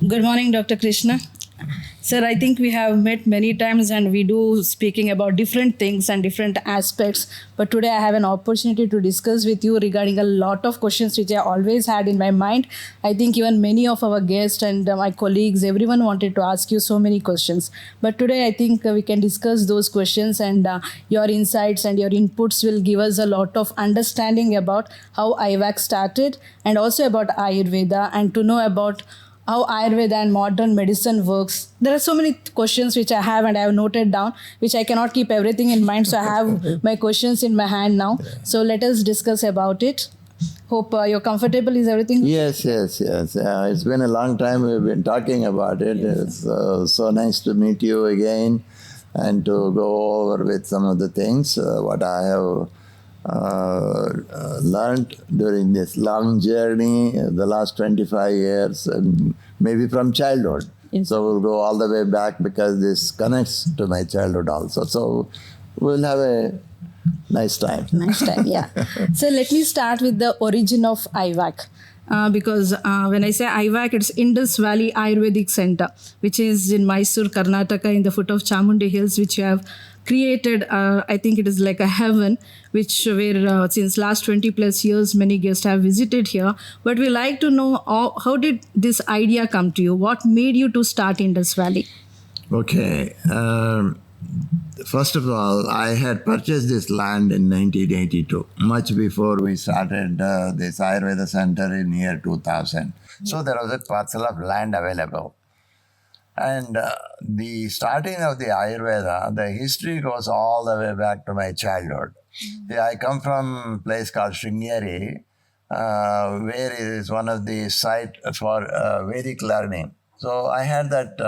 Good morning, Dr. Krishna. Sir, I think we have met many times and we do speaking about different things and different aspects. But today I have an opportunity to discuss with you regarding a lot of questions which I always had in my mind. I think even many of our guests and my colleagues, everyone wanted to ask you so many questions. But today I think we can discuss those questions and your insights and your inputs will give us a lot of understanding about how IVAC started and also about Ayurveda and to know about how Ayurveda and modern medicine works. There are so many questions which I have and I have noted down, which I cannot keep everything in mind. So I have my questions in my hand now. So let us discuss about it. Hope you're comfortable. Is everything? Yes. It's been a long time we've been talking about it. It's so nice to meet you again and to go over with some of the things, what I have learned during this long journey, the last 25 years, and maybe from childhood. Yes. So we'll go all the way back because this connects to my childhood also. So we'll have a nice time. Nice time, yeah. So let me start with the origin of IVAC. Because when I say IVAC, it's Indus Valley Ayurvedic Center, which is in Mysore, Karnataka, in the foot of Chamundi Hills, which you have created. I think it is like a heaven, which where since last 20 plus years, many guests have visited here. But we like to know how did this idea come to you? What made you to start Indus Valley? Okay. First of all, I had purchased this land in 1982, much before we started this Ayurveda Center in year 2000. So there was a parcel of land available. And the starting of the Ayurveda, the history goes all the way back to my childhood. Yeah, I come from a place called Sringeri, where it is one of the sites for Vedic learning. So I had that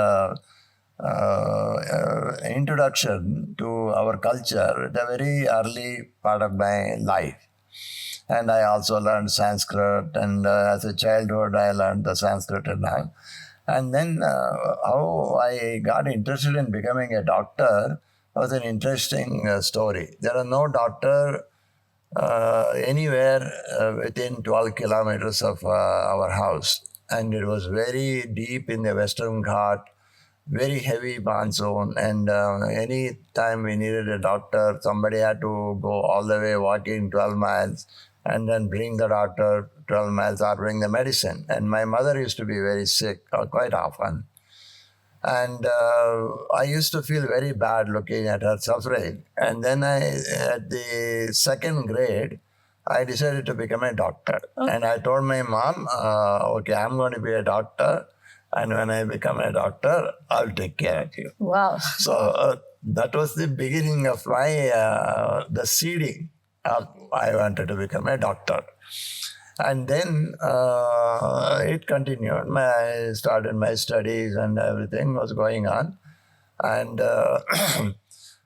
introduction to our culture at a very early part of my life. And I also learned Sanskrit, and as a childhood I learned the Sanskrit and all. And then how I got interested in becoming a doctor was an interesting story. There are no doctor anywhere within 12 kilometers of our house. And it was very deep in the Western Ghat, very heavy monsoon, and any time we needed a doctor, somebody had to go all the way walking 12 miles and then bring the doctor 12 miles or bring the medicine. And my mother used to be very sick quite often. And I used to feel very bad looking at her suffering. And then at the second grade, I decided to become a doctor. Okay. And I told my mom, okay, I'm going to be a doctor. And when I become a doctor, I'll take care of you. Wow. So that was the beginning of my, the seeding. I wanted to become a doctor. And then it continued. I started my studies and everything was going on. And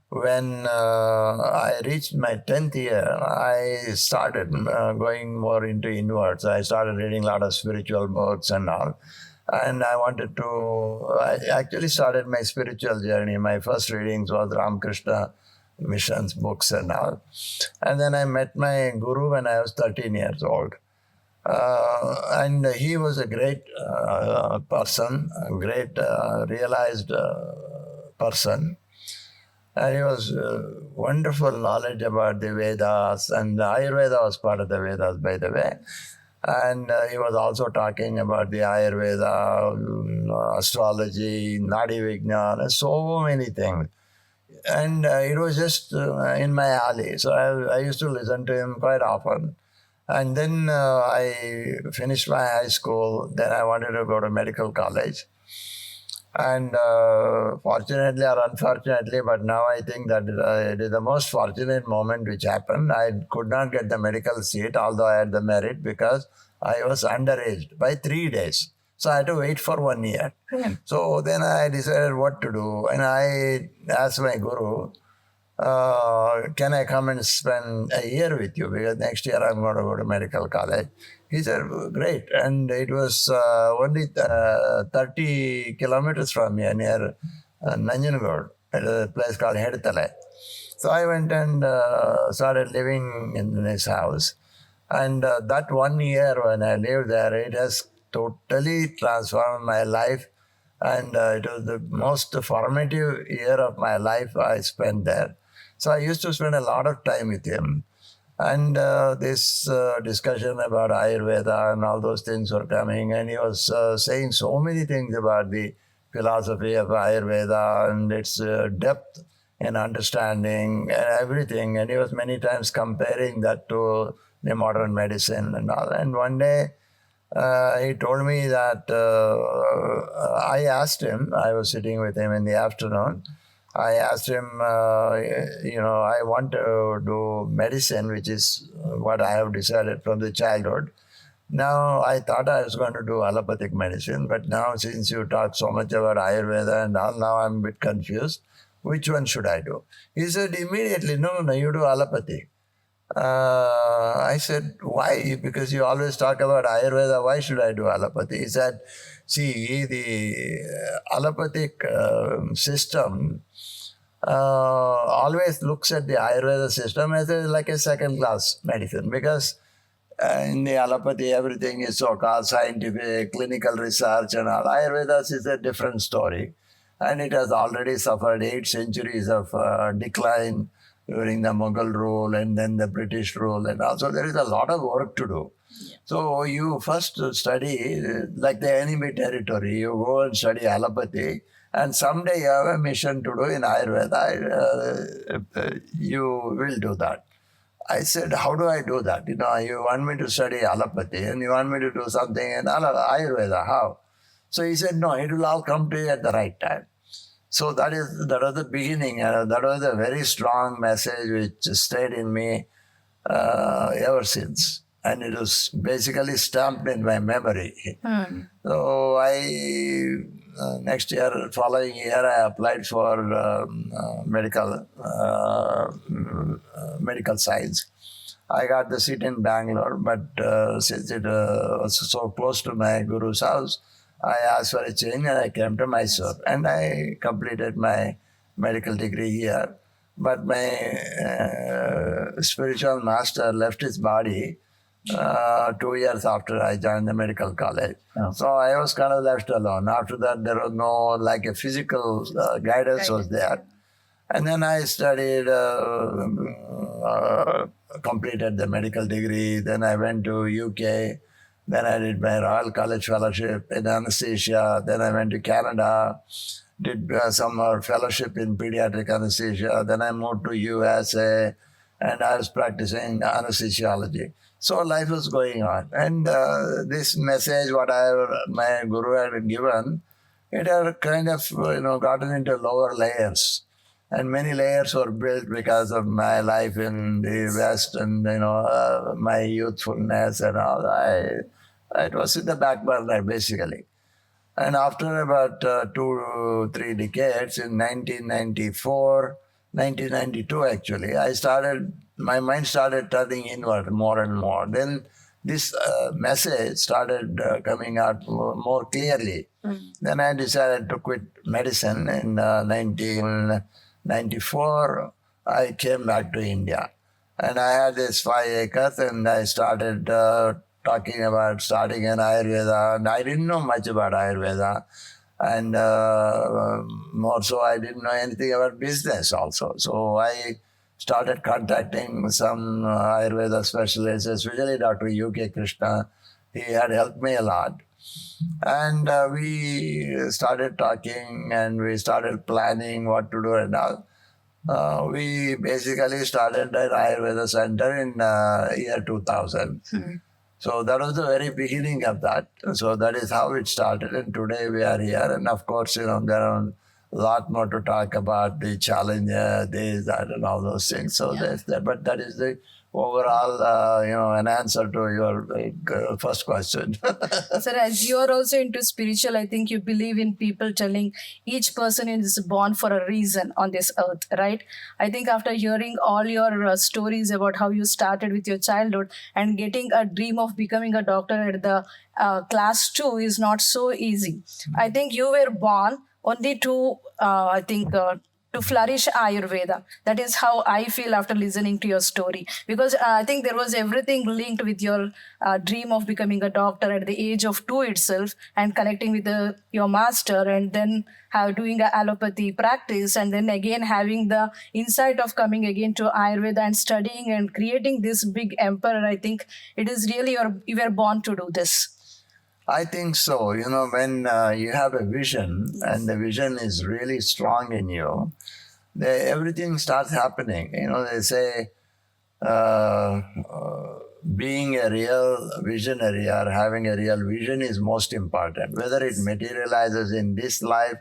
when I reached my 10th year, I started going more into inwards. I started reading a lot of spiritual books and all. And I actually started my spiritual journey. My first readings was Krishna missions books and all. And then I met my guru when I was 13 years old. And he was a great person, a great realized person. And he was wonderful knowledge about the Vedas, and the Ayurveda was part of the Vedas, by the way. And he was also talking about the Ayurveda, astrology, Nadi Vignan, and so many things. And it was just in my alley. So I used to listen to him quite often. And then I finished my high school. Then I wanted to go to medical college. And fortunately or unfortunately, but now I think that it is the most fortunate moment which happened. I could not get the medical seat, although I had the merit, because I was underaged by 3 days. So I had to wait for 1 year. Yeah. So then I decided what to do. And I asked my guru, can I come and spend a year with you? Because next year I'm going to go to medical college. He said, great. And it was only 30 kilometers from here, near Nanjangud, at a place called Hedtale. So I went and started living in his house. And that 1 year when I lived there, it has totally transformed my life. And it was the most formative year of my life I spent there. So I used to spend a lot of time with him. And this discussion about Ayurveda and all those things were coming, and he was saying so many things about the philosophy of Ayurveda and its depth in understanding and everything. And he was many times comparing that to the modern medicine and all. And one day he told me that I asked him, I was sitting with him in the afternoon. I asked him, I want to do medicine, which is what I have decided from the childhood. Now, I thought I was going to do allopathic medicine, but now since you talk so much about Ayurveda and all, now I'm a bit confused. Which one should I do? He said immediately, no, you do allopathy. I said, why? Because you always talk about Ayurveda, why should I do allopathy? He said, see, the allopathic system always looks at the Ayurveda system as like a second-class medicine, because in the allopathy, everything is so-called scientific, clinical research and all. Ayurveda is a different story. And it has already suffered 8 centuries of decline during the Mughal rule and then the British rule. And also there is a lot of work to do. Yeah. So you first study, like the enemy territory, you go and study allopathy. And someday you have a mission to do in Ayurveda, you will do that. I said, how do I do that? You want me to study allopathy and you want me to do something in Ayurveda, how? So he said, no, it will all come to you at the right time. So that was the beginning. That was a very strong message which stayed in me ever since. And it was basically stamped in my memory. So next year, following year, I applied for medical science. I got the seat in Bangalore, but since it was so close to my guru's house, I asked for a change and I came to Mysore. And I completed my medical degree here. But my spiritual master left his body 2 years after I joined the medical college. Oh. So I was kind of left alone. After that, there was no, like a physical guidance was there. And then I studied, completed the medical degree. Then I went to UK. Then I did my Royal College Fellowship in anesthesia. Then I went to Canada, did some more fellowship in pediatric anesthesia. Then I moved to USA, and I was practicing anesthesiology. So life was going on. And this message, what my guru had given, it had kind of gotten into lower layers. And many layers were built because of my life in the West and my youthfulness and all. It was in the back burner basically. And after about 2-3 decades, in 1992 actually, my mind started turning inward more and more. Then this message started coming out more clearly. Then I decided to quit medicine in 1994. I came back to India. And I had this 5 acres and I started talking about starting an Ayurveda. And I didn't know much about Ayurveda. And more so, I didn't know anything about business also. So I started contacting some Ayurveda specialists, especially Dr. Krishna. He had helped me a lot. And we started talking and we started planning what to do and all. We basically started an Ayurveda center in year 2000. So that was the very beginning of that. So that is how it started. And today we are here. And of course, there are a lot more to talk about, the challenge, this, that, and all those things. So that's that. But that is the overall, an answer to your first question. Sir, as you are also into spiritual, I think you believe in people telling each person is born for a reason on this earth, right? I think after hearing all your stories about how you started with your childhood and getting a dream of becoming a doctor at the class 2 is not so easy. I think you were born only to, to flourish Ayurveda. That is how I feel after listening to your story. Because I think there was everything linked with your dream of becoming a doctor at the age of 2 itself, and connecting with your master, and then doing a allopathy practice, and then again having the insight of coming again to Ayurveda and studying and creating this big empire. I think it is really you were born to do this. I think so. When you have a vision and the vision is really strong in you, everything starts happening. They say being a real visionary or having a real vision is most important. Whether it materializes in this life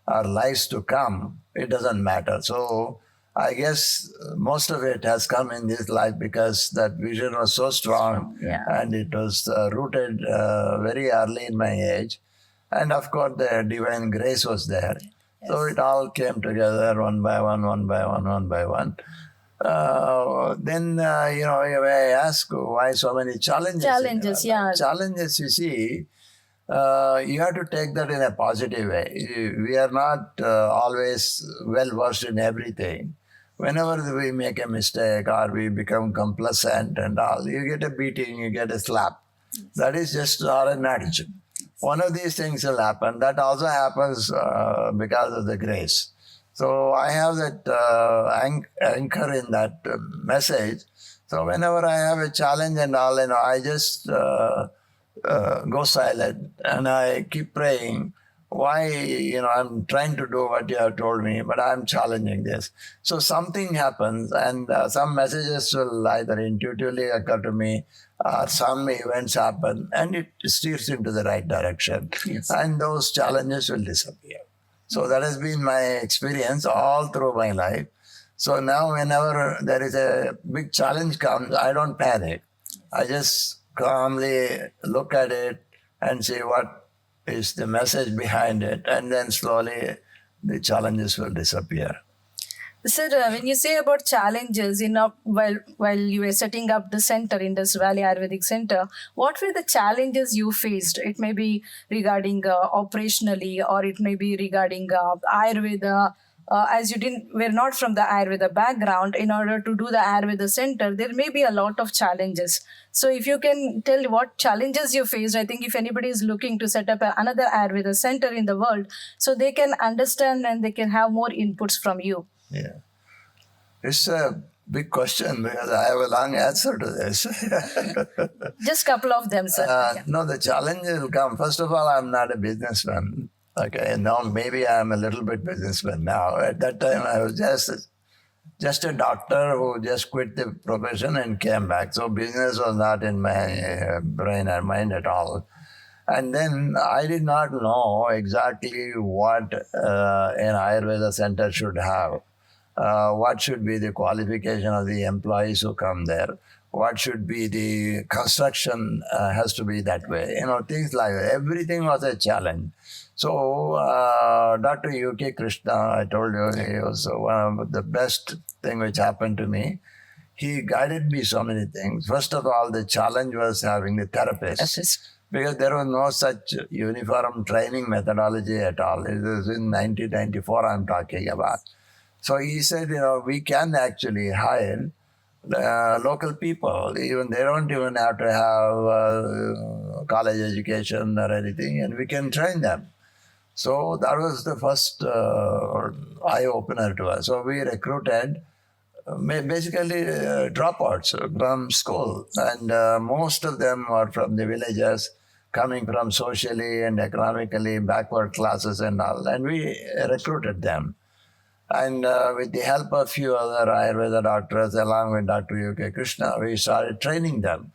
or lives to come, it doesn't matter. So I guess most of it has come in this life because that vision was so strong, and it was rooted very early in my age. And of course, the divine grace was there. Yes. So it all came together one by one, one by one, one by one. Then, you may ask why so many challenges. Challenges, yeah. Challenges, you see, you have to take that in a positive way. We are not always well versed in everything. Whenever we make a mistake or we become complacent and all, you get a beating, you get a slap. Yes. That is just our nature. One of these things will happen. That also happens because of the grace. So I have that anchor in that message. So whenever I have a challenge and all, I just go silent and I keep praying. Why, I'm trying to do what you have told me, but I'm challenging this. So something happens, and some messages will either intuitively occur to me, or some events happen, and it steers into the right direction. Yes. And those challenges will disappear. So that has been my experience all through my life. So now whenever there is a big challenge comes, I don't panic. I just calmly look at it and see what is the message behind it, and then slowly the challenges will disappear. Sir, when you say about challenges, while you were setting up the center, Indus Valley Ayurvedic Center, what were the challenges you faced? It may be regarding operationally, or it may be regarding Ayurveda. As you were not from the Ayurveda background, in order to do the Ayurveda center, there may be a lot of challenges. So if you can tell what challenges you faced, I think if anybody is looking to set up another Ayurveda center in the world, so they can understand and they can have more inputs from you. Yeah. It's a big question because I have a long answer to this. Just a couple of them, sir. No, the challenge will come. First of all, I'm not a businessman. Okay, now maybe I'm a little bit businessman now. At that time, I was just a doctor who just quit the profession and came back. So business was not in my brain or mind at all. And then I did not know exactly what an Ayurveda center should have. What should be the qualification of the employees who come there? What should be the construction has to be that way. Things like that. Everything was a challenge. So Dr. UK Krishna, I told you, he was one of the best thing which happened to me. He guided me so many things. First of all, the challenge was having the therapist. Yes. Because there was no such uniform training methodology at all. It was in 1994 I'm talking about. So he said, we can actually hire local people. Even they don't even have to have college education or anything, and we can train them. So that was the first eye-opener to us. So we recruited basically dropouts from school, and most of them were from the villages, coming from socially and economically backward classes and all, and we recruited them. And with the help of a few other Ayurveda doctors, along with Dr. UK Krishna, we started training them.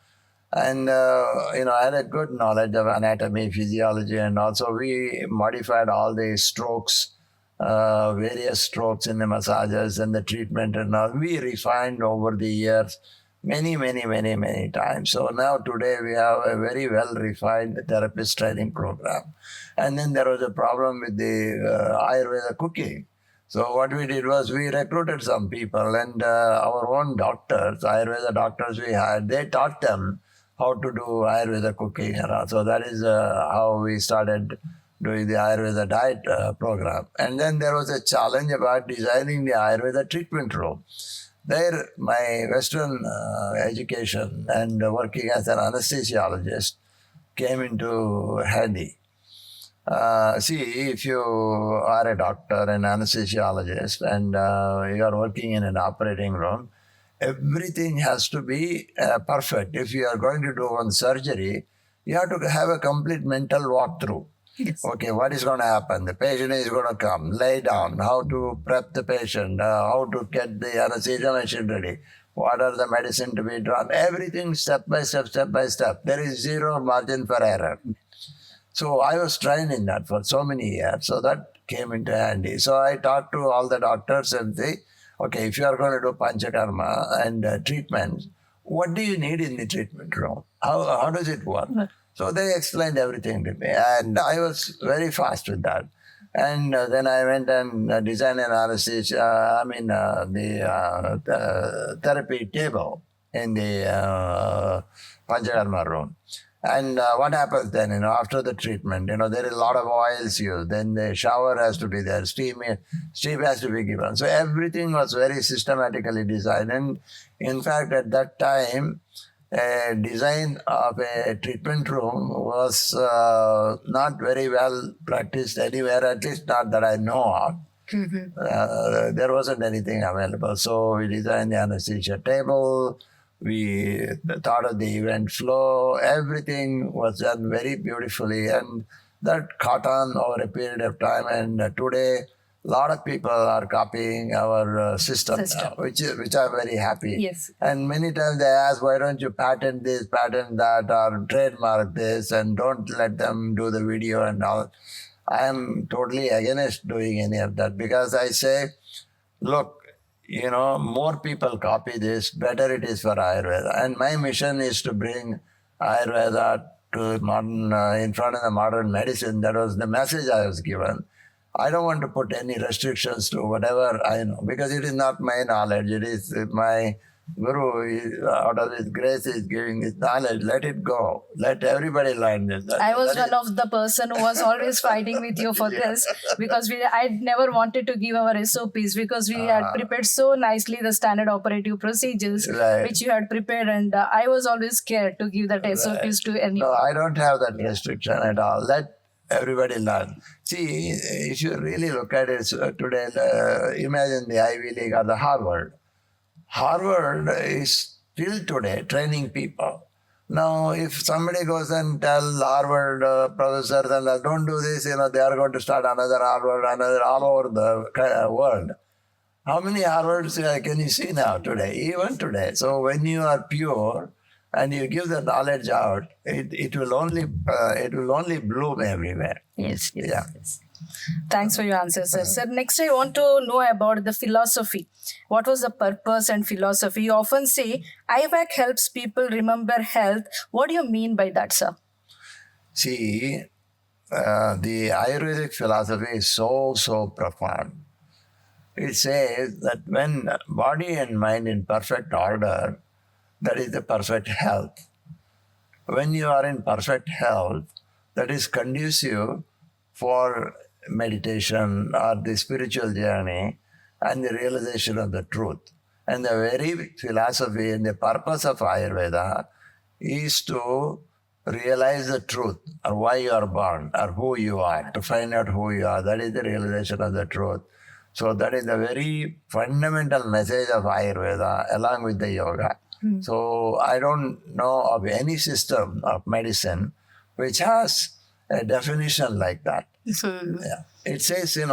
And, I had a good knowledge of anatomy, physiology, and also we modified all the strokes, various strokes in the massages and the treatment and all. We refined over the years many, many, many, many times. So now today we have a very well-refined therapist training program. And then there was a problem with the Ayurveda cooking. So what we did was we recruited some people, and our own doctors, Ayurveda doctors we had, they taught them how to do Ayurveda cooking. So that is how we started doing the Ayurveda diet program. And then there was a challenge about designing the Ayurveda treatment room. There, my Western education and working as an anesthesiologist came into handy. See, if you are a doctor, an anesthesiologist, and you are working in an operating room, everything has to be perfect. If you are going to do one surgery, you have to have a complete mental walkthrough. Yes. Okay, what is going to happen? The patient is going to come, lay down, how to prep the patient, how to get the anesthesia machine ready, what are the medicine to be drawn, everything step by step, step by step. There is zero margin for error. So I was trained in that for so many years, so that came into handy. So I talked to all the doctors and say, okay, if you are going to do panchakarma and treatment, what do you need in the treatment room? How does it work? So they explained everything to me, and I was very fast with that. And then I went and designed an anesthesia, the therapy table in the panchakarma room. And what happens then, after the treatment, there is a lot of oils used. Then the shower has to be there, steam has to be given. So everything was very systematically designed. And in fact, at that time, a design of a treatment room was not very well practiced anywhere, at least not that I know of. There wasn't anything available. So we designed the anesthesia table. We thought of the event flow. Everything was done very beautifully, and that caught on over a period of time. And today, a lot of people are copying our system. Which I'm very happy. Yes. And many times they ask, why don't you patent this, patent that, or trademark this, and don't let them do the video and all. I am totally against doing any of that, because I say, look, more people copy this, better it is for Ayurveda. And my mission is to bring Ayurveda to modern, in front of the modern medicine. That was the message I was given. I don't want to put any restrictions to whatever I know, because it is not my knowledge. It is my Guru, out of his grace, is giving his knowledge. Let it go. Let everybody learn this. I was one of the person who was always fighting with you for this, because I never wanted to give our SOPs, because we had prepared so nicely the standard operative procedures, which you had prepared, and I was always scared to give that SOPs to anyone. No, I don't have that restriction at all. Let everybody learn. See, if you really look at it today, imagine the Ivy League or the Harvard. Harvard is still today training people. Now, if somebody goes and tells Harvard professors, and don't do this, they are going to start another Harvard, another all over the world. How many Harvards can you see now today, even today? So when you are pure and you give the knowledge out, it will only bloom everywhere. Yes. Yeah. Yes. Thanks for your answers, sir. Sir, next I want to know about the philosophy. What was the purpose and philosophy? You often say IVAC helps people remember health. What do you mean by that, sir? See, the Ayurvedic philosophy is so profound. It says that when body and mind in perfect order, that is the perfect health. When you are in perfect health, that is conducive for meditation or the spiritual journey and the realization of the truth. And the very philosophy and the purpose of Ayurveda is to realize the truth, or why you are born, or who you are, to find out who you are. That is the realization of the truth. So that is the very fundamental message of Ayurveda along with the yoga. So I don't know of any system of medicine which has a definition like that. Yeah. It says, even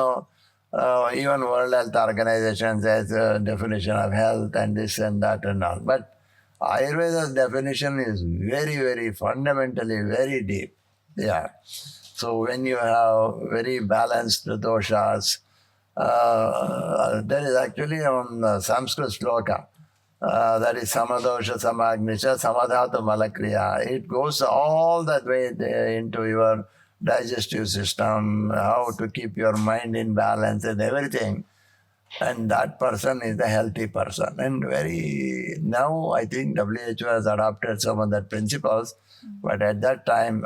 World Health Organization says a definition of health and this and that and all. But Ayurveda's definition is very, very fundamentally very deep. Yeah. So when you have very balanced doshas, there is actually on Sanskrit sloka, that is samadosha, samagnisha, samadhatu malakriya. It goes all that way into your digestive system, how to keep your mind in balance and everything. And that person is the healthy person. And now I think WHO has adopted some of that principles, but at that time,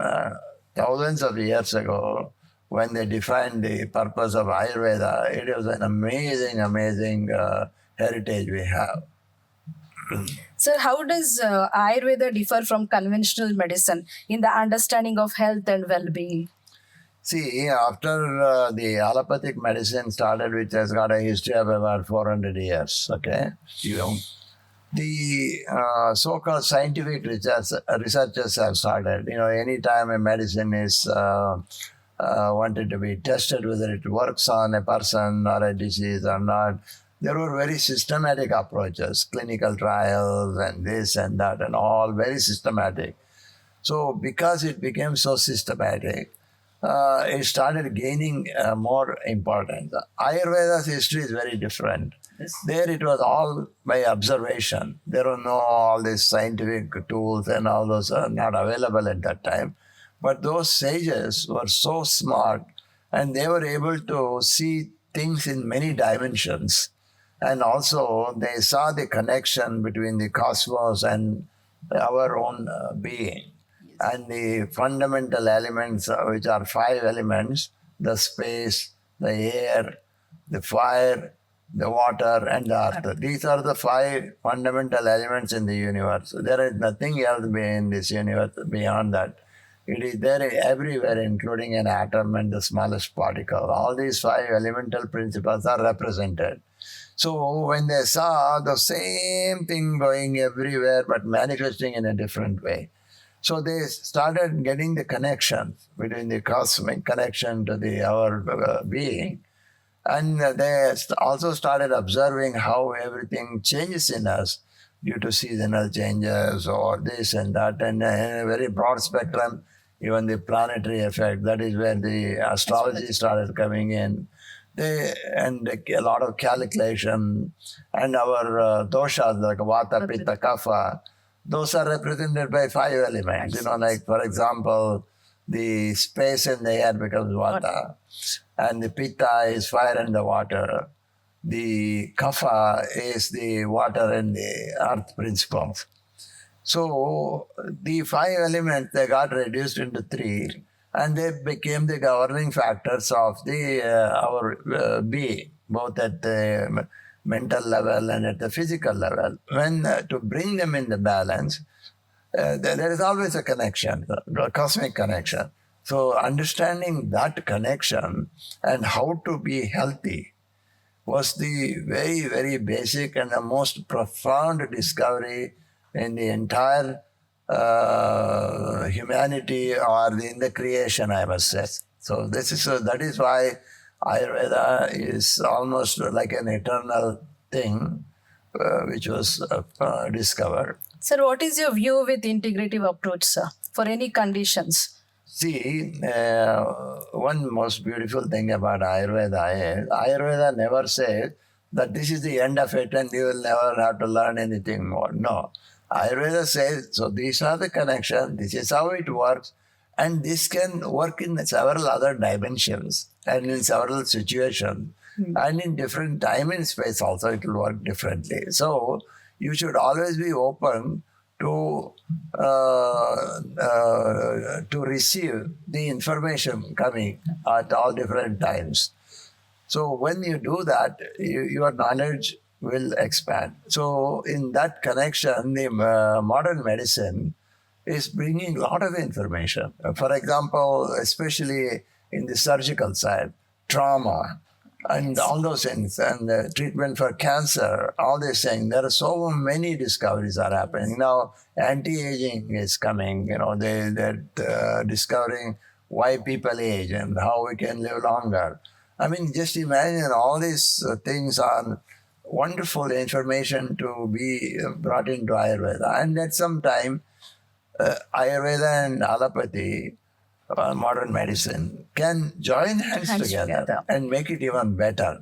thousands of years ago, when they defined the purpose of Ayurveda, it was an amazing, amazing heritage we have. Sir, how does Ayurveda differ from conventional medicine in the understanding of health and well-being? See, after the allopathic medicine started, which has got a history of about 400 years, okay, the so-called scientific researchers have started. Anytime a medicine is wanted to be tested, whether it works on a person or a disease or not, there were very systematic approaches, clinical trials and this and that and all, very systematic. So because it became so systematic, it started gaining more importance. Ayurveda's history is very different. Yes. There it was all by observation. There were no all these scientific tools and all those are not available at that time. But those sages were so smart and they were able to see things in many dimensions. And also they saw the connection between the cosmos and our own being. And the fundamental elements, which are 5 elements, the space, the air, the fire, the water, and the earth. These are the 5 fundamental elements in the universe. There is nothing else in this universe beyond that. It is there everywhere, including an atom and the smallest particle. All these 5 elemental principles are represented. So when they saw the same thing going everywhere but manifesting in a different way, so they started getting the connection between the cosmic connection to our being. And they also started observing how everything changes in us due to seasonal changes or this and that. And in a very broad spectrum, even the planetary effect, that is where the astrology started coming in. And a lot of calculation. And our doshas like Vata, Pitta, Kapha, those are represented by 5 elements. Like for example, the space in the air becomes Vata, and the Pitta is fire and the water. The Kapha is the water and the earth principles. So the 5 elements, they got reduced into 3, and they became the governing factors of our being, both at the mental level and at the physical level. When to bring them in the balance, there is always a connection, a cosmic connection. So understanding that connection and how to be healthy was the very, very basic and the most profound discovery in the entire humanity or in the creation, I must say. So that is why Ayurveda is almost like an eternal thing which was discovered. Sir, what is your view with integrative approach, sir, for any conditions? See, one most beautiful thing about Ayurveda is Ayurveda never says that this is the end of it and you will never have to learn anything more. No. Ayurveda says, so these are the connections, this is how it works, and this can work in several other dimensions and in several situations. And in different time and space also it will work differently. So you should always be open to receive the information coming at all different times. So when you do that, your knowledge will expand. So in that connection, the modern medicine is bringing a lot of information. For example, especially in the surgical side, trauma, and all those things, and the treatment for cancer, all these things. There are so many discoveries are happening. Now, anti-aging is coming. They're discovering why people age and how we can live longer. I mean, just imagine all these things are wonderful information to be brought into Ayurveda. And at some time, Ayurveda and allopathy, modern medicine, can join hands together and make it even better.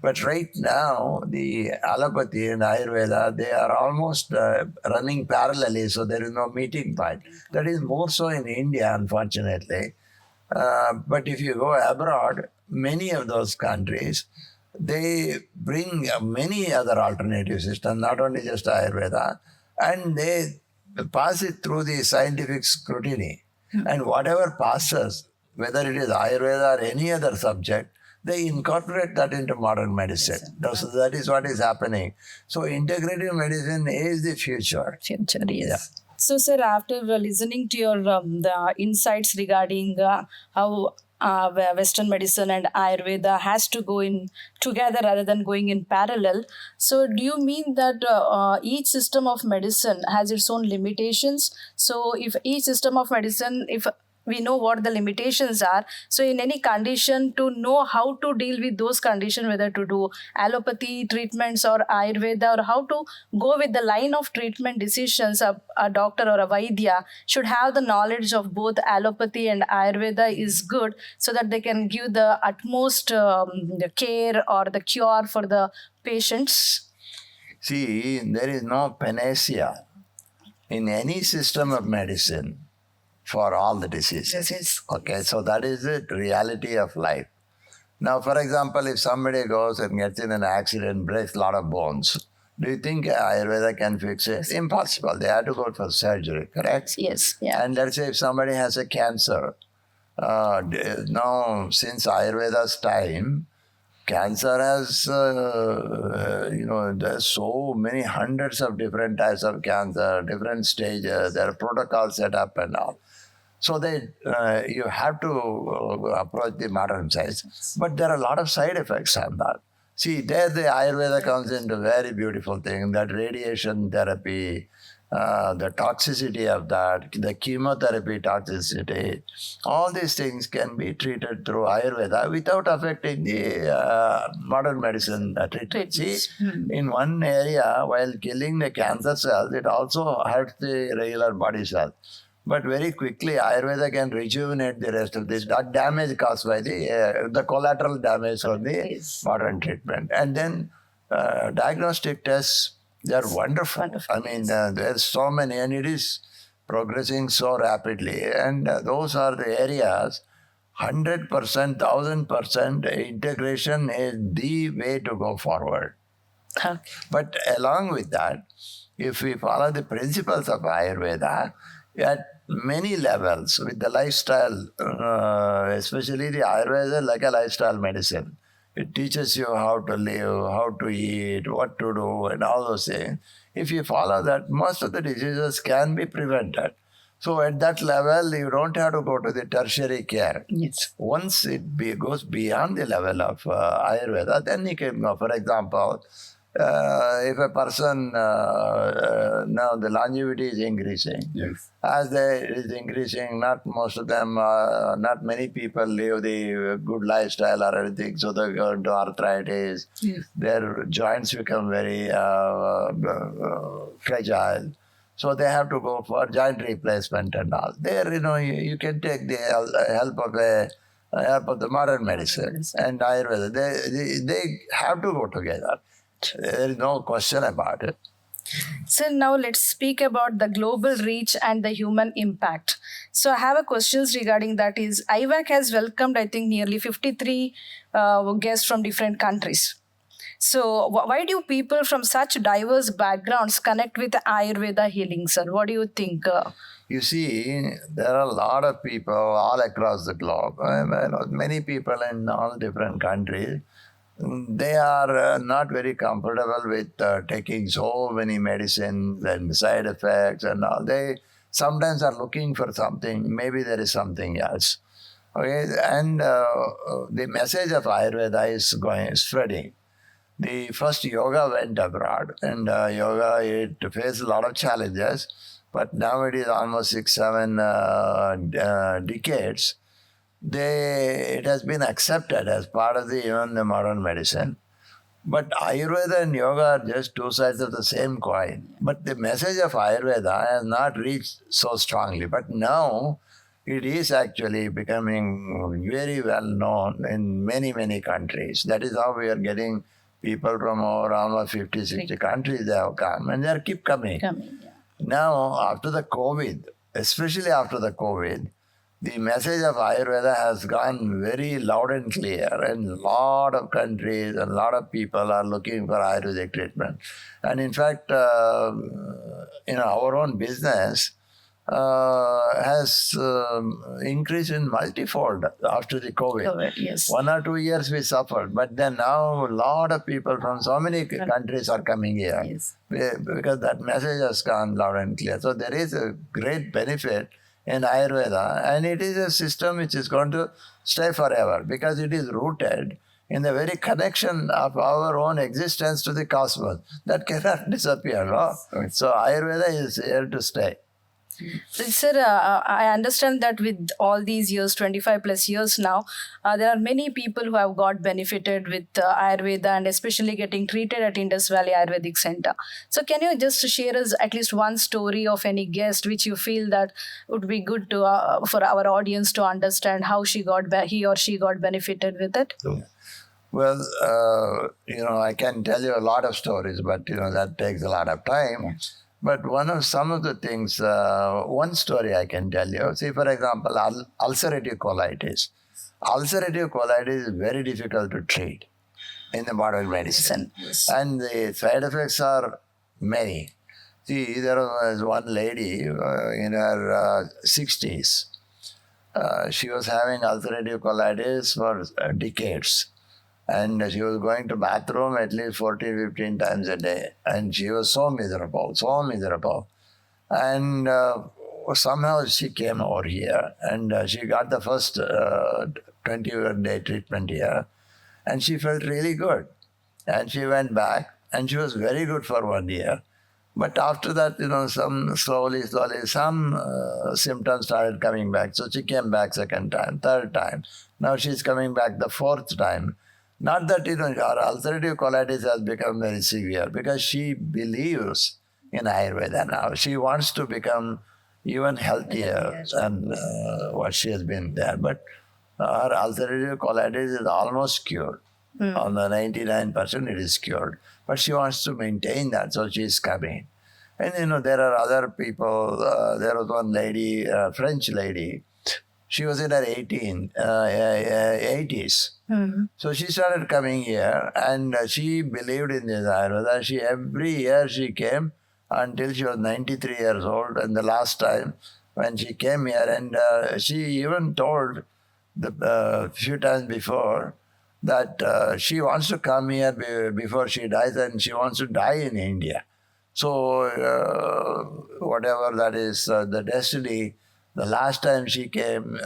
But right now, the allopathy and Ayurveda, they are almost running parallelly, so there is no meeting point. That is more so in India, unfortunately. But if you go abroad, many of those countries, they bring many other alternative systems, not only just Ayurveda, and they pass it through the scientific scrutiny. And whatever passes whether it is Ayurveda or any other subject, they incorporate that into modern medicine. That is what is happening. So integrative medicine is the future. Future, yes. So, sir, after listening to your the insights regarding how Western medicine and Ayurveda has to go in together rather than going in parallel, so do you mean that each system of medicine has its own limitations? So, if each system of medicine, if we know what the limitations are, so in any condition, to know how to deal with those conditions, whether to do allopathy treatments or Ayurveda, or how to go with the line of treatment decisions, a doctor or a Vaidya should have the knowledge of both allopathy and Ayurveda is good, so that they can give the utmost the care or the cure for the patients. See, there is no panacea in any system of medicine for all the diseases. Yes. Okay, so that is the reality of life. Now, for example, if somebody goes and gets in an accident, breaks a lot of bones, do you think Ayurveda can fix it? Impossible. They have to go for surgery, correct? Yes. Yeah. And let's say if somebody has a cancer, now since Ayurveda's time, cancer has, there's so many hundreds of different types of cancer, different stages, there are protocols set up and all. So you have to approach the modern science. But there are a lot of side effects on that. See, there the Ayurveda comes into very beautiful thing, that radiation therapy, the toxicity of that, the chemotherapy toxicity, all these things can be treated through Ayurveda without affecting the modern medicine treatment. See, in one area, while killing the cancer cells, it also hurts the regular body cells. But very quickly, Ayurveda can rejuvenate the rest of this damage caused by the collateral damage of the modern treatment. And then diagnostic tests, they're wonderful. I mean, there's so many, and it is progressing so rapidly. And those are the areas, 100%, 1000% integration is the way to go forward. Okay. But along with that, if we follow the principles of Ayurveda, at many levels with the lifestyle, especially the Ayurveda is like a lifestyle medicine. It teaches you how to live, how to eat, what to do, and all those things. If you follow that, most of the diseases can be prevented. So at that level, you don't have to go to the tertiary care. Yes. Once it goes beyond the level of Ayurveda, then you can go. For example, if a person, now the longevity is increasing. Yes. As it is increasing, not most of them, not many people live the good lifestyle or anything, so they go into arthritis. Yes. Their joints become very fragile. So they have to go for joint replacement and all. There, you can take the help of the modern medicine and Ayurveda. They have to go together. There is no question about it. So now let's speak about the global reach and the human impact. So I have a questions regarding that is IVAC has welcomed, I think, nearly 53 guests from different countries. So why do people from such diverse backgrounds connect with Ayurveda healing, sir? What do you think? You see, there are a lot of people all across the globe. Many people in all different countries. They are not very comfortable with taking so many medicines and side effects and all. They sometimes are looking for something. Maybe there is something else. Okay, and the message of Ayurveda is spreading. The first yoga went abroad, and yoga, it faced a lot of challenges, but now it is almost 6-7 decades. It has been accepted as part of even the modern medicine. But Ayurveda and yoga are just two sides of the same coin. But the message of Ayurveda has not reached so strongly. But now it is actually becoming very well known in many, many countries. That is how we are getting people from over almost 50, 60 countries. They have come and they keep coming. Now, after the COVID, especially after the COVID, the message of Ayurveda has gone very loud and clear, and a lot of countries and a lot of people are looking for Ayurvedic treatment. And in fact, in our own business, has increased in multifold after the COVID. COVID, yes. 1 or 2 years we suffered, but then now a lot of people from so many countries are coming here. Yes. Because that message has gone loud and clear. So there is a great benefit in Ayurveda, and it is a system which is going to stay forever because it is rooted in the very connection of our own existence to the cosmos. That cannot disappear. No? So Ayurveda is here to stay. Sir, I understand that with all these years, 25 plus years now, there are many people who have got benefited with Ayurveda and especially getting treated at Indus Valley Ayurvedic Center. So can you just share us at least one story of any guest which you feel that would be good to for our audience to understand how he or she got benefited with it? Well, I can tell you a lot of stories, but that takes a lot of time. But some of the things, one story I can tell you. See, for example, ulcerative colitis. Ulcerative colitis is very difficult to treat in the modern medicine. Yes. And the side effects are many. See, there was one lady in her 60s. She was having ulcerative colitis for decades. And she was going to bathroom at least 14, 15 times a day. And she was so miserable. And somehow she came over here and she got the first 21-day treatment here. And she felt really good. And she went back and she was very good for 1 year. But after that, slowly, some symptoms started coming back. So she came back second time, third time. Now she's coming back the fourth time. Not that, her ulcerative colitis has become very severe because she believes in Ayurveda now. She wants to become even healthier than what she has been there. But her ulcerative colitis is almost cured. On the 99%, it is cured. But she wants to maintain that, so she is coming. And, there are other people. There was one lady, French lady. She was in her 80s. Mm-hmm. So she started coming here and she believed in this Ayurveda. Every year she came until she was 93 years old. And the last time when she came here, and she even told the few times before that she wants to come here before she dies and she wants to die in India. So whatever that is, the destiny. The last time she came,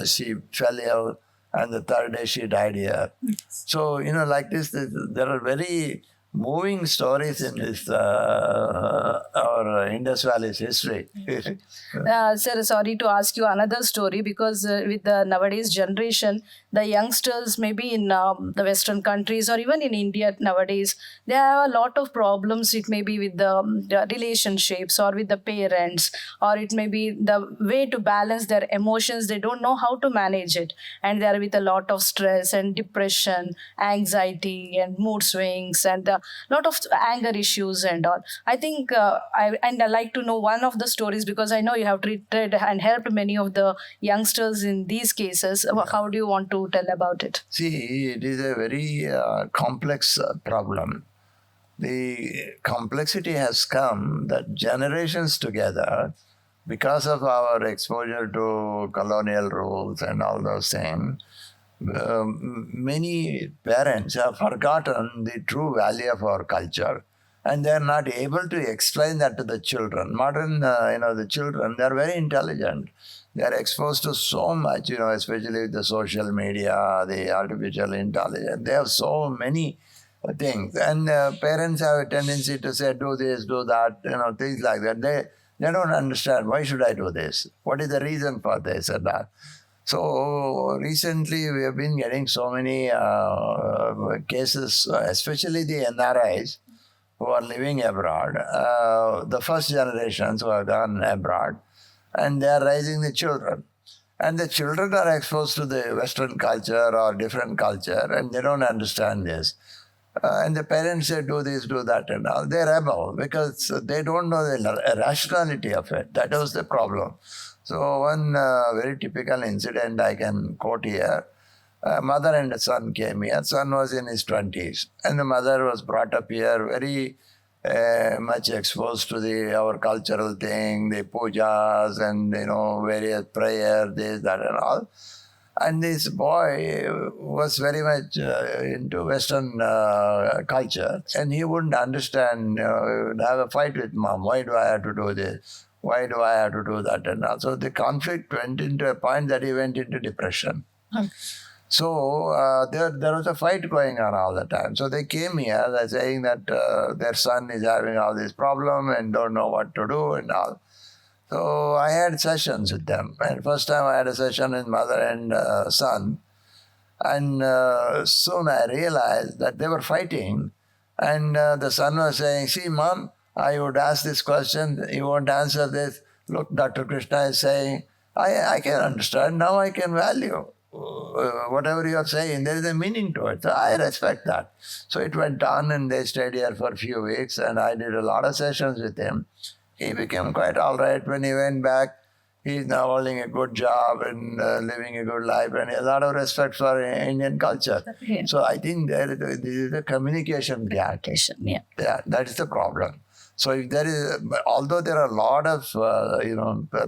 she fell ill, and the third day she died here. So, like this, there are very moving stories in this, our Indus Valley's history. Sir, sorry to ask you another story because with the nowadays generation, the youngsters maybe in the Western countries or even in India nowadays, they have a lot of problems. It may be with the relationships or with the parents, or it may be the way to balance their emotions. They don't know how to manage it, and they are with a lot of stress and depression, anxiety and mood swings and a lot of anger issues and all. I think I like to know one of the stories because I know you have treated and helped many of the youngsters in these cases. How do you want to tell about it? See, it is a very complex problem. The complexity has come that generations together, because of our exposure to colonial rules and all those things, many parents have forgotten the true value of our culture. And they're not able to explain that to the children. Modern, the children, they're very intelligent. They're exposed to so much, especially with the social media, the artificial intelligence. They have so many things. And parents have a tendency to say, do this, do that, things like that. They don't understand, why should I do this? What is the reason for this and that? So recently we have been getting so many cases, especially the NRIs, who are living abroad, the first generations who have gone abroad, and they are raising the children. And the children are exposed to the Western culture or different culture, and they don't understand this. And the parents say, do this, do that, and all. They rebel because they don't know the rationality of it. That was the problem. So one very typical incident I can quote here. A mother and a son came here. Son was in his 20s, and the mother was brought up here very much exposed to our cultural thing, the pujas and various prayers, this, that, and all. And this boy was very much into Western culture, and he wouldn't understand. He would have a fight with mom. Why do I have to do this? Why do I have to do that? And also the conflict went into a point that he went into depression. So there was a fight going on all the time. So they came here saying that their son is having all this problem and don't know what to do and all. So I had sessions with them. And first time I had a session with mother and son. And soon I realized that they were fighting. And the son was saying, see, mom, I would ask this question, you won't answer this. Look, Dr. Krishna is saying, I can understand, now I can value. Whatever you are saying, there is a meaning to it. So I respect that. So it went on and they stayed here for a few weeks and I did a lot of sessions with him. He became quite all right. When he went back, he's now holding a good job and living a good life and a lot of respect for Indian culture. Yeah. So I think there is a communication gap. Yeah. Yeah, that is the problem. So if there is, although there are a lot of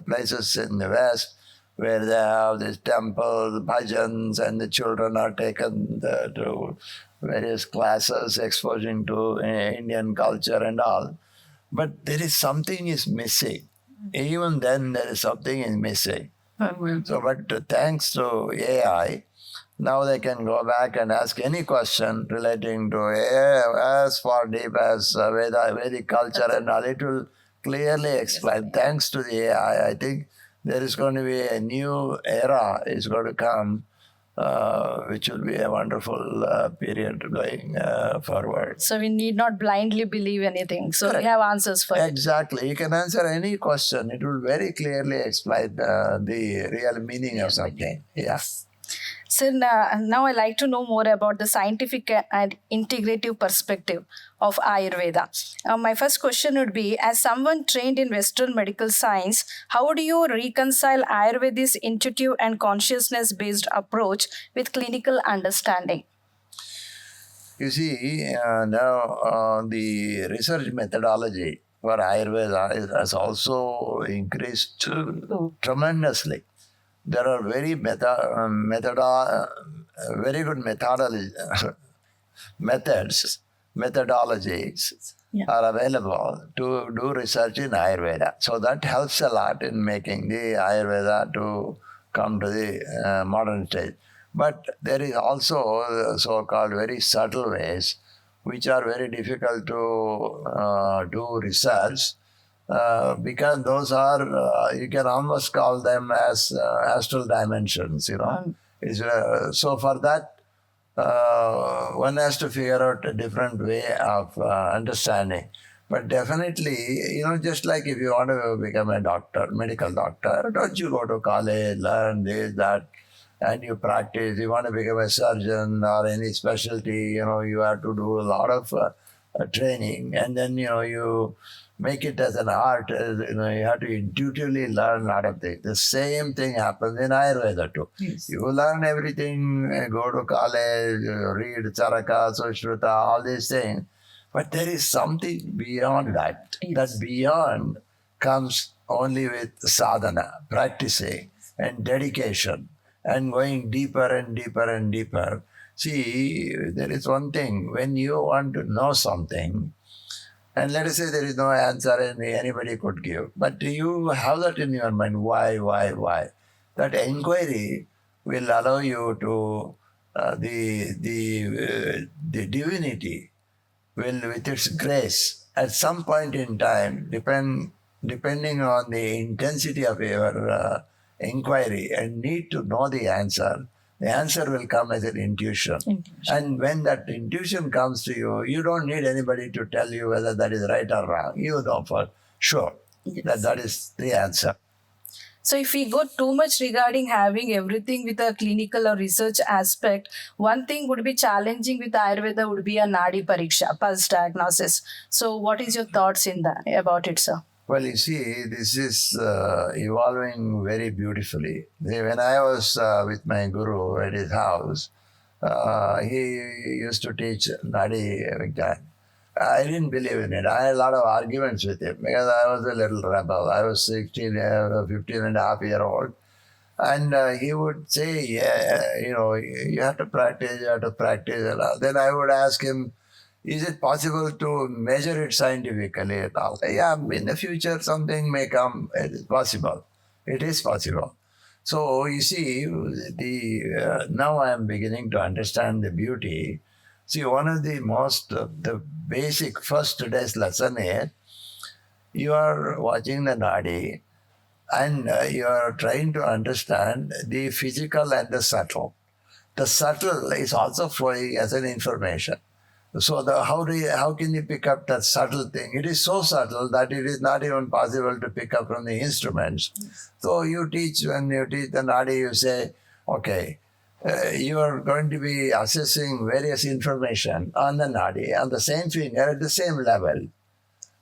places in the West where they have these temples, bhajans, and the children are taken to various classes exposing to Indian culture and all. But there is something is missing. Even then, there is something is missing. So, but thanks to AI, now they can go back and ask any question relating to as far deep as Vedic culture and all. It will clearly explain. Thanks to the AI, I think there is going to be a new era is going to come, which will be a wonderful period going forward. So we need not blindly believe anything. So we have answers for it. Exactly. You can answer any question. It will very clearly explain the real meaning of something. Yeah. So now I'd like to know more about the scientific and integrative perspective of Ayurveda. My first question would be, as someone trained in Western medical science, how do you reconcile Ayurveda's intuitive and consciousness-based approach with clinical understanding? You see, now the research methodology for Ayurveda has also increased tremendously. There are very very good methodologies are available to do research in Ayurveda. So that helps a lot in making the Ayurveda to come to the modern stage. But there is also so-called very subtle ways which are very difficult to do research. Because those are, you can almost call them as astral dimensions, So for that, one has to figure out a different way of understanding. But definitely, just like if you want to become a doctor, medical doctor, don't you go to college, learn this, that, and you practice. You want to become a surgeon or any specialty, you have to do a lot of training. And then, you make it as an art, you have to intuitively learn a lot of things. The same thing happens in Ayurveda too. Yes. You learn everything, go to college, read Charaka, Sushruta, all these things. But there is something beyond that. Yes. That beyond comes only with sadhana, practicing and dedication and going deeper and deeper and deeper. See, there is one thing, when you want to know something, and let us say there is no answer anybody could give, but you have that in your mind, why? That inquiry will allow you to, the divinity will, with its grace, at some point in time, depending on the intensity of your inquiry and need to know the answer will come as an intuition. And when that intuition comes to you, you don't need anybody to tell you whether that is right or wrong. You know for sure that is the answer. So if we go too much regarding having everything with a clinical or research aspect, one thing would be challenging with Ayurveda would be a Nadi Pariksha, pulse diagnosis. So what is your thoughts about it, sir? Well, you see, this is evolving very beautifully. When I was with my guru at his house, he used to teach Nadi Vigyan. I didn't believe in it. I had a lot of arguments with him because I was a little rebel. I was 16, 15 and a half year old. And he would say, yeah, you have to practice, you have to practice. And all. Then I would ask him, is it possible to measure it scientifically at all? Yeah, in the future something may come. It is possible. It is possible. So you see, now I am beginning to understand the beauty. See, one of the the basic first day's lesson is you are watching the nadi and you are trying to understand the physical and the subtle. The subtle is also flowing as an information. So how can you pick up that subtle thing? It is so subtle that it is not even possible to pick up from the instruments. So when you teach the nadi, you say, okay, you are going to be assessing various information on the nadi, on the same finger at the same level.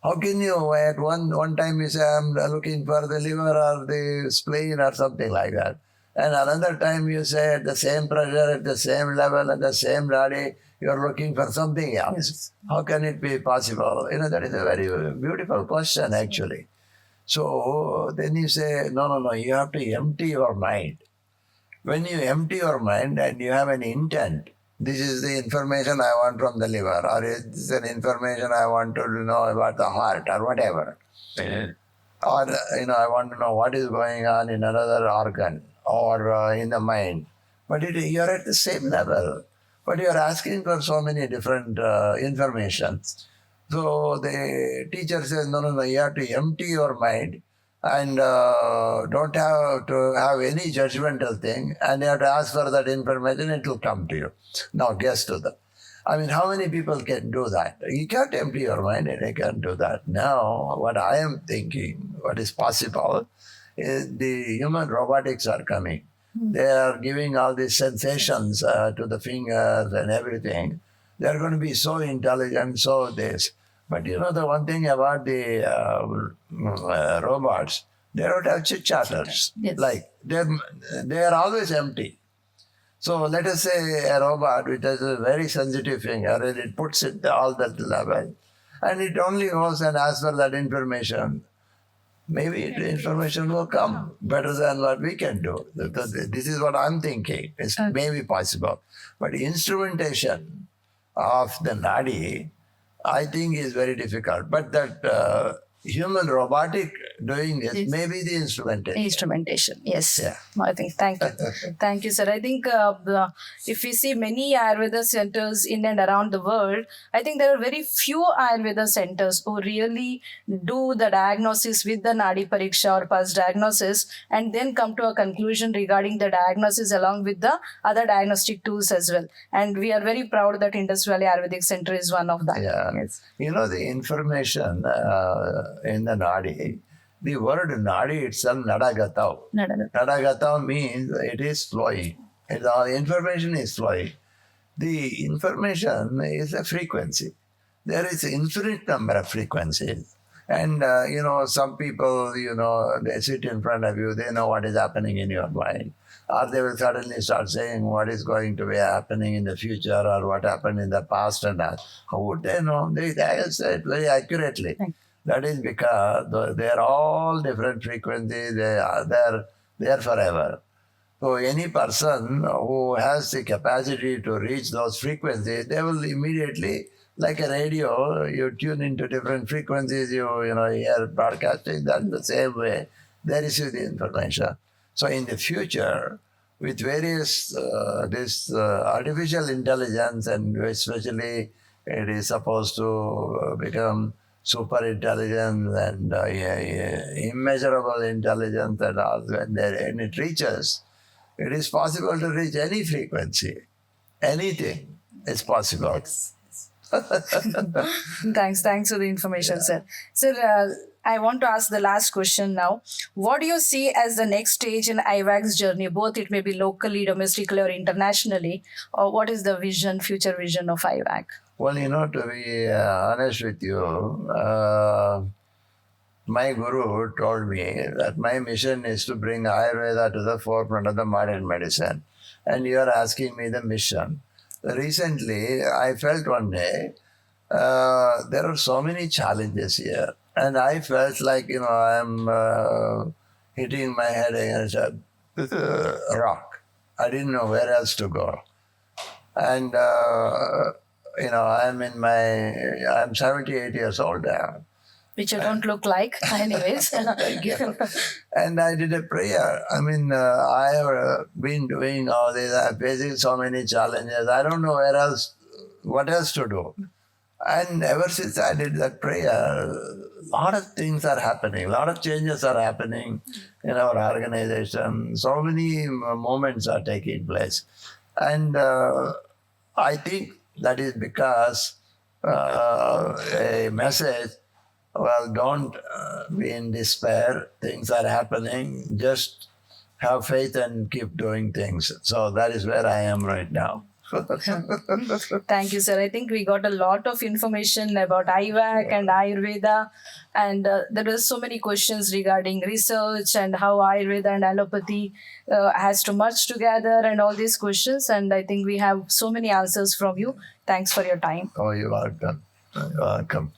How can you, at one time you say, I'm looking for the liver or the spleen or something like that. And another time you say at the same pressure, at the same level, at the same nadi, you're looking for something else. Yes. How can it be possible? That is a very beautiful question actually. So then you say, no, you have to empty your mind. When you empty your mind and you have an intent, this is the information I want from the liver, or this is an information I want to know about the heart, or whatever. Mm-hmm. Or, I want to know what is going on in another organ or in the mind. But you're at the same level. But you're asking for so many different information. So the teacher says, no, you have to empty your mind and don't have to have any judgmental thing, and you have to ask for that information, it will come to you. Now guess to that. I mean, how many people can do that? You can't empty your mind and you can't do that. Now, what I am thinking, what is possible, is the human robotics are coming. They are giving all these sensations to the fingers and everything. They are going to be so intelligent, so this. But the one thing about the robots, they don't have chit-chatters. Yes. Like, they are always empty. So let us say a robot which has a very sensitive finger and it puts it all that level and it only goes and asks for that information. Maybe the information will come better than what we can do. This is what I'm thinking. It's maybe possible. But instrumentation of the nadi, I think, is very difficult. But that human robotic doing this may be the instrumentation. Instrumentation, yes. Yeah. I think, thank you. Thank you, sir. I think if we see many Ayurveda centers in and around the world, I think there are very few Ayurveda centers who really do the diagnosis with the Nadi Pariksha or pulse diagnosis and then come to a conclusion regarding the diagnosis along with the other diagnostic tools as well. And we are very proud that Indus Valley Ayurvedic Center is one of that. Yeah. Yes. The information in the Nadi, the word Nadi itself, Nadagatau. Nadagatau means it is flowing. The information is flowing. The information is a frequency. There is an infinite number of frequencies. And, some people, they sit in front of you, they know what is happening in your mind. Or they will suddenly start saying what is going to be happening in the future or what happened in the past and that. How would they know? They will say it very accurately. That is because they are all different frequencies. They are there forever. So any person who has the capacity to reach those frequencies, they will immediately, like a radio, you tune into different frequencies, you hear broadcasting, that's the same way they receive the information. So in the future, with various this artificial intelligence, and especially it is supposed to become super intelligence and immeasurable intelligence and all, and it reaches, it is possible to reach any frequency. Anything is possible. Yes. Thanks for the information, sir. Sir, I want to ask the last question now. What do you see as the next stage in IVAC's journey? Both it may be locally, domestically, or internationally. Or what is the future vision of IVAC? Well, to be honest with you, my guru told me that my mission is to bring Ayurveda to the forefront of the modern medicine. And you are asking me the mission. Recently, I felt one day, there are so many challenges here. And I felt like, I'm hitting my head against a rock. I didn't know where else to go. And, I'm 78 years old now. Which you don't look like, anyways. Thank you. And I did a prayer. I have been doing all this. I'm facing so many challenges. I don't know what else to do. And ever since I did that prayer, a lot of things are happening. A lot of changes are happening in our organization. So many moments are taking place. And I think that is because a message, well, don't be in despair. Things are happening. Just have faith and keep doing things. So that is where I am right now. Thank you, sir. I think we got a lot of information about IVAC and Ayurveda, and there were so many questions regarding research and how Ayurveda and allopathy has to merge together and all these questions. And I think we have so many answers from you. Thanks for your time. Oh, you're welcome. You're welcome.